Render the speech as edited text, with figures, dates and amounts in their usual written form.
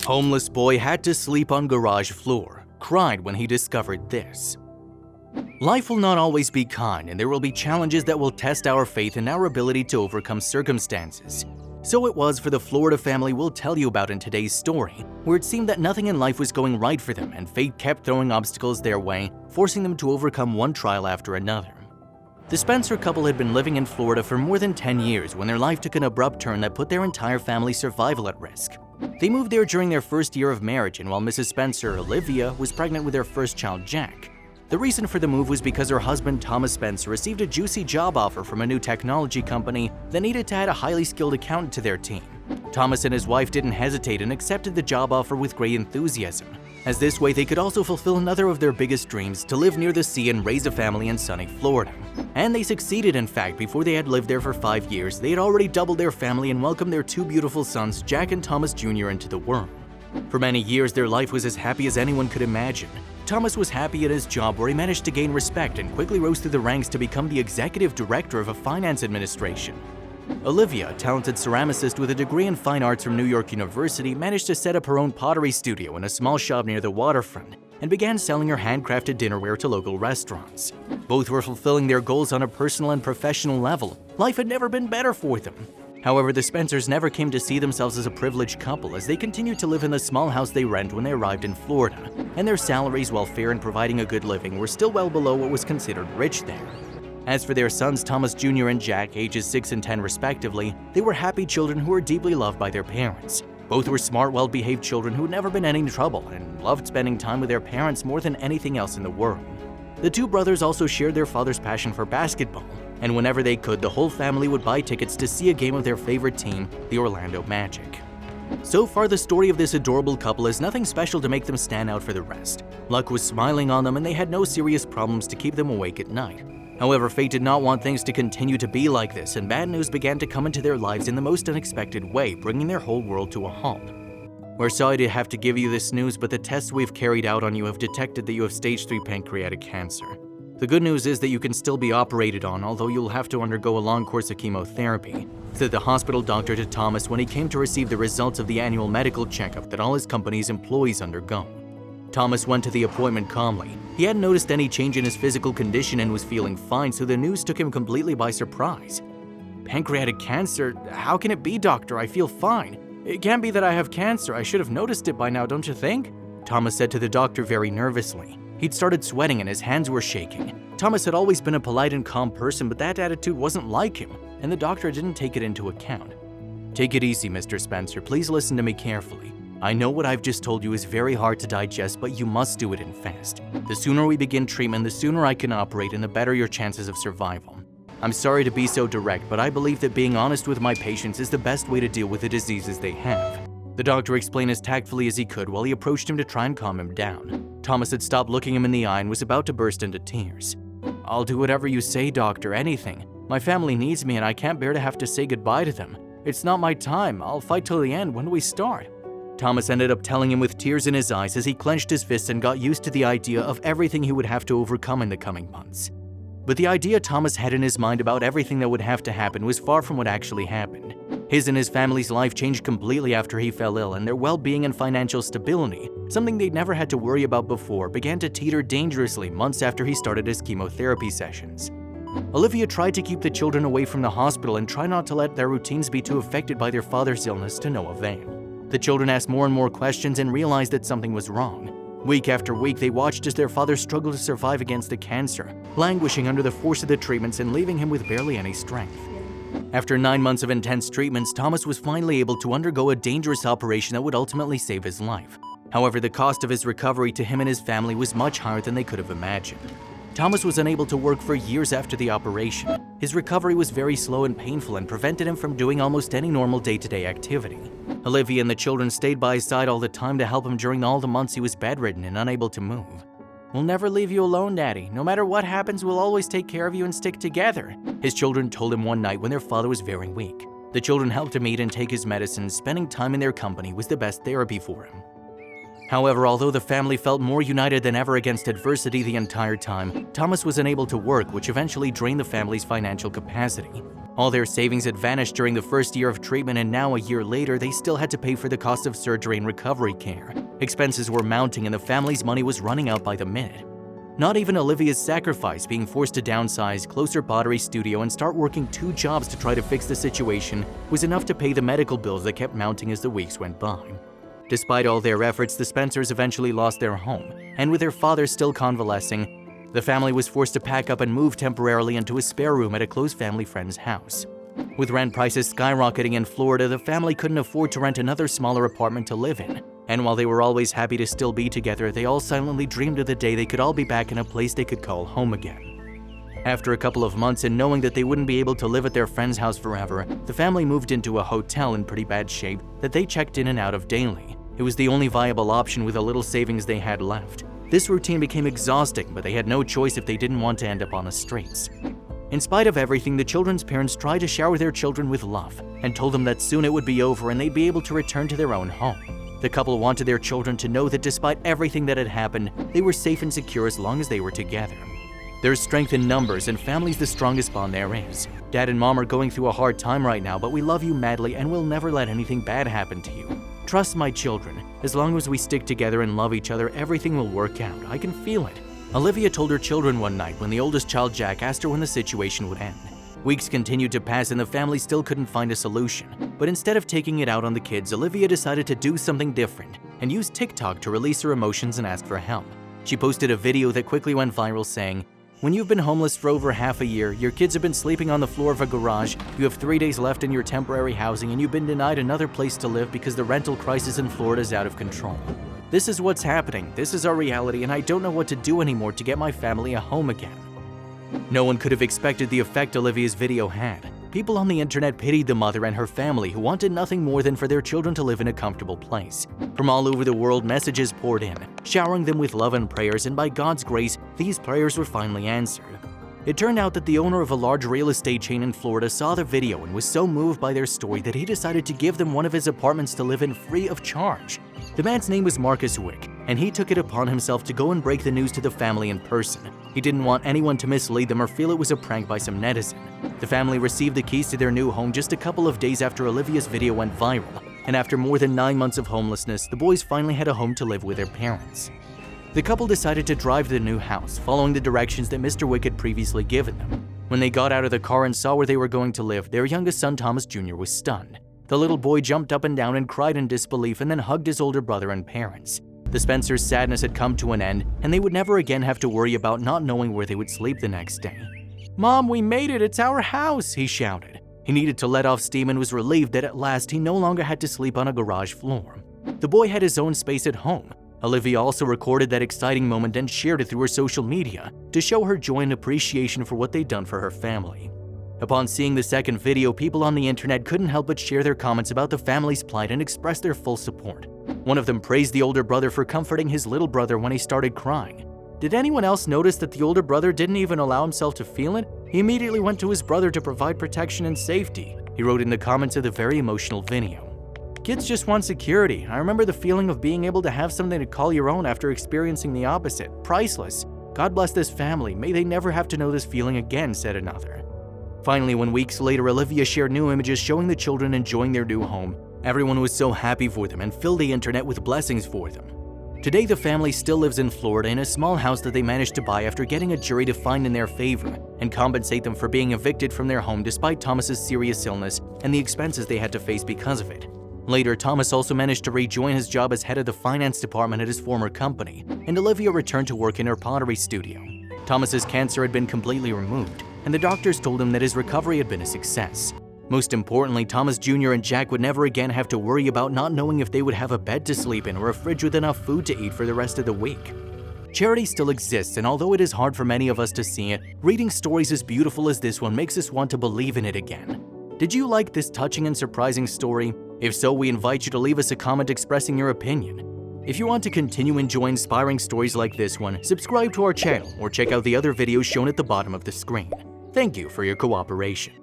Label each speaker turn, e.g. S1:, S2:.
S1: Homeless boy had to sleep on garage floor, cried when he discovered this. Life will not always be kind, and there will be challenges that will test our faith and our ability to overcome circumstances. So it was for the Florida family we'll tell you about in today's story, where it seemed that nothing in life was going right for them and fate kept throwing obstacles their way, forcing them to overcome one trial after another. The Spencer couple had been living in Florida for more than 10 years when their life took an abrupt turn that put their entire family's survival at risk. They moved there during their first year of marriage, and while Mrs. Spencer, Olivia, was pregnant with their first child, Jack. The reason for the move was because her husband, Thomas Spencer, received a juicy job offer from a new technology company that needed to add a highly skilled accountant to their team. Thomas and his wife didn't hesitate and accepted the job offer with great enthusiasm, as this way they could also fulfill another of their biggest dreams, to live near the sea and raise a family in sunny Florida. And they succeeded. In fact, before they had lived there for 5 years, they had already doubled their family and welcomed their 2 beautiful sons, Jack and Thomas Jr., into the world. For many years, their life was as happy as anyone could imagine. Thomas was happy at his job, where he managed to gain respect and quickly rose through the ranks to become the executive director of a finance administration. Olivia, a talented ceramicist with a degree in fine arts from New York University, managed to set up her own pottery studio in a small shop near the waterfront and began selling her handcrafted dinnerware to local restaurants. Both were fulfilling their goals on a personal and professional level. Life had never been better for them. However, the Spencers never came to see themselves as a privileged couple, as they continued to live in the small house they rent when they arrived in Florida, and their salaries, while fair and providing a good living, were still well below what was considered rich there. As for their sons, Thomas Jr. and Jack, ages 6 and 10 respectively, they were happy children who were deeply loved by their parents. Both were smart, well-behaved children who had never been in any trouble and loved spending time with their parents more than anything else in the world. The 2 brothers also shared their father's passion for basketball, and whenever they could, the whole family would buy tickets to see a game of their favorite team, the Orlando Magic. So far, the story of this adorable couple is nothing special to make them stand out for the rest. Luck was smiling on them, and they had no serious problems to keep them awake at night. However, fate did not want things to continue to be like this, and bad news began to come into their lives in the most unexpected way, bringing their whole world to a halt. We're sorry to have to give you this news, but the tests we've carried out on you have detected that you have stage 3 pancreatic cancer. The good news is that you can still be operated on, although you'll have to undergo a long course of chemotherapy, said the hospital doctor to Thomas when he came to receive the results of the annual medical checkup that all his company's employees undergo. Thomas went to the appointment calmly. He hadn't noticed any change in his physical condition and was feeling fine, so the news took him completely by surprise. Pancreatic cancer? How can it be, doctor? I feel fine. It can't be that I have cancer. I should have noticed it by now, don't you think? Thomas said to the doctor very nervously. He'd started sweating and his hands were shaking. Thomas had always been a polite and calm person, but that attitude wasn't like him, and the doctor didn't take it into account. Take it easy, Mr. Spencer. Please listen to me carefully. I know what I've just told you is very hard to digest, but you must do it in fast. The sooner we begin treatment, the sooner I can operate, and the better your chances of survival. I'm sorry to be so direct, but I believe that being honest with my patients is the best way to deal with the diseases they have. The doctor explained as tactfully as he could while he approached him to try and calm him down. Thomas had stopped looking him in the eye and was about to burst into tears. I'll do whatever you say, doctor, anything. My family needs me and I can't bear to have to say goodbye to them. It's not my time. I'll fight till the end. When do we start? Thomas ended up telling him with tears in his eyes as he clenched his fists and got used to the idea of everything he would have to overcome in the coming months. But the idea Thomas had in his mind about everything that would have to happen was far from what actually happened. His and his family's life changed completely after he fell ill, and their well-being and financial stability, something they'd never had to worry about before, began to teeter dangerously months after he started his chemotherapy sessions. Olivia tried to keep the children away from the hospital and try not to let their routines be too affected by their father's illness, to no avail. The children asked more and more questions and realized that something was wrong. Week after week, they watched as their father struggled to survive against the cancer, languishing under the force of the treatments and leaving him with barely any strength. After 9 months of intense treatments, Thomas was finally able to undergo a dangerous operation that would ultimately save his life. However, the cost of his recovery to him and his family was much higher than they could have imagined. Thomas was unable to work for years after the operation. His recovery was very slow and painful and prevented him from doing almost any normal day-to-day activity. Olivia and the children stayed by his side all the time to help him during all the months he was bedridden and unable to move. We'll never leave you alone, Daddy. No matter what happens, we'll always take care of you and stick together, his children told him one night when their father was very weak. The children helped him eat and take his medicine. Spending time in their company was the best therapy for him. However, although the family felt more united than ever against adversity the entire time, Thomas was unable to work, which eventually drained the family's financial capacity. All their savings had vanished during the first year of treatment, and now a year later, they still had to pay for the cost of surgery and recovery care. Expenses were mounting and the family's money was running out by the minute. Not even Olivia's sacrifice, being forced to downsize, close her pottery studio, and start working 2 jobs to try to fix the situation, was enough to pay the medical bills that kept mounting as the weeks went by. Despite all their efforts, the Spencers eventually lost their home, and with their father still convalescing, the family was forced to pack up and move temporarily into a spare room at a close family friend's house. With rent prices skyrocketing in Florida, the family couldn't afford to rent another smaller apartment to live in. And while they were always happy to still be together, they all silently dreamed of the day they could all be back in a place they could call home again. After a couple of months and knowing that they wouldn't be able to live at their friend's house forever, the family moved into a hotel in pretty bad shape that they checked in and out of daily. It was the only viable option with the little savings they had left. This routine became exhausting, but they had no choice if they didn't want to end up on the streets. In spite of everything, the children's parents tried to shower their children with love and told them that soon it would be over and they'd be able to return to their own home. The couple wanted their children to know that despite everything that had happened, they were safe and secure as long as they were together. There's strength in numbers, and family's the strongest bond there is. Dad and Mom are going through a hard time right now, but we love you madly and we'll never let anything bad happen to you. Trust my children. As long as we stick together and love each other, everything will work out. I can feel it. Olivia told her children one night when the oldest child, Jack, asked her when the situation would end. Weeks continued to pass and the family still couldn't find a solution. But instead of taking it out on the kids, Olivia decided to do something different and use TikTok to release her emotions and ask for help. She posted a video that quickly went viral saying, "When you've been homeless for over half a year, your kids have been sleeping on the floor of a garage, you have 3 days left in your temporary housing, and you've been denied another place to live because the rental crisis in Florida is out of control. This is what's happening, this is our reality, and I don't know what to do anymore to get my family a home again." No one could have expected the effect Olivia's video had. People on the internet pitied the mother and her family, who wanted nothing more than for their children to live in a comfortable place. From all over the world, messages poured in, showering them with love and prayers, and by God's grace, these prayers were finally answered. It turned out that the owner of a large real estate chain in Florida saw the video and was so moved by their story that he decided to give them one of his apartments to live in free of charge. The man's name was Marcus Wick, and he took it upon himself to go and break the news to the family in person. He didn't want anyone to mislead them or feel it was a prank by some netizen. The family received the keys to their new home just a couple of days after Olivia's video went viral, and after more than 9 months of homelessness, the boys finally had a home to live with their parents. The couple decided to drive to the new house, following the directions that Mr. Wick had previously given them. When they got out of the car and saw where they were going to live, their youngest son, Thomas Jr., was stunned. The little boy jumped up and down and cried in disbelief and then hugged his older brother and parents. The Spencers' sadness had come to an end, and they would never again have to worry about not knowing where they would sleep the next day. "Mom, we made it, it's our house," he shouted. He needed to let off steam and was relieved that at last he no longer had to sleep on a garage floor. The boy had his own space at home. Olivia also recorded that exciting moment and shared it through her social media to show her joy and appreciation for what they'd done for her family. Upon seeing the second video, people on the internet couldn't help but share their comments about the family's plight and express their full support. One of them praised the older brother for comforting his little brother when he started crying. Did anyone else notice that the older brother didn't even allow himself to feel it? He immediately went to his brother to provide protection and safety, he wrote in the comments of the very emotional video. "Kids just want security. I remember the feeling of being able to have something to call your own after experiencing the opposite. Priceless. God bless this family. May they never have to know this feeling again," said another. Finally, when weeks later Olivia shared new images showing the children enjoying their new home, everyone was so happy for them and filled the internet with blessings for them. Today, the family still lives in Florida in a small house that they managed to buy after getting a jury to find in their favor and compensate them for being evicted from their home despite Thomas's serious illness and the expenses they had to face because of it. Later, Thomas also managed to rejoin his job as head of the finance department at his former company, and Olivia returned to work in her pottery studio. Thomas's cancer had been completely removed, and the doctors told him that his recovery had been a success. Most importantly, Thomas Jr. and Jack would never again have to worry about not knowing if they would have a bed to sleep in or a fridge with enough food to eat for the rest of the week. Charity still exists, and although it is hard for many of us to see it, reading stories as beautiful as this one makes us want to believe in it again. Did you like this touching and surprising story? If so, we invite you to leave us a comment expressing your opinion. If you want to continue enjoying inspiring stories like this one, subscribe to our channel or check out the other videos shown at the bottom of the screen. Thank you for your cooperation.